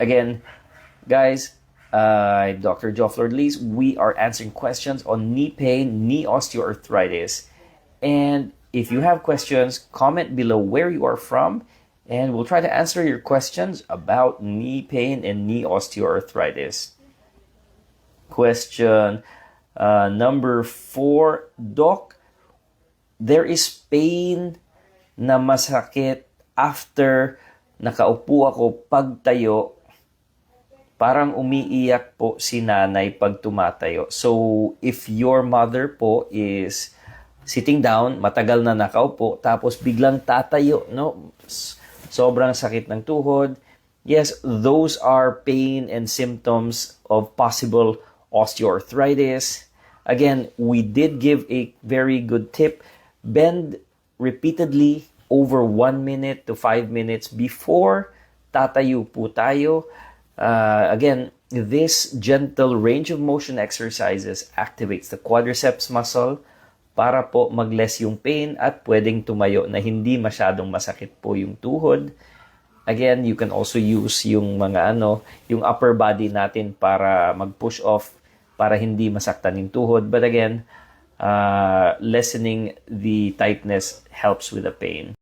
Again, guys, Dr. Joe Flordelis, we are answering questions on knee pain, knee osteoarthritis. And if you have questions, comment below where you are from, and we'll try to answer your questions about knee pain and knee osteoarthritis. Question number 4, Doc, there is pain na masakit after nakaupo ako pagtayo. Parang umiiyak po si nanay pag tumatayo. So, if your mother po is sitting down, matagal na nakaupo, tapos biglang tatayo, no? Sobrang sakit ng tuhod. Yes, those are pain and symptoms of possible osteoarthritis. Again, we did give a very good tip. Bend repeatedly over 1 minute to 5 minutes before tatayo po tayo. Again, this gentle range of motion exercises activates the quadriceps muscle para po mag-less yung pain at pwedeng tumayo na hindi masyadong masakit po yung tuhod. Again, you can also use yung mga yung upper body natin para mag-push off para hindi masaktan yung tuhod. But again, lessening the tightness helps with the pain.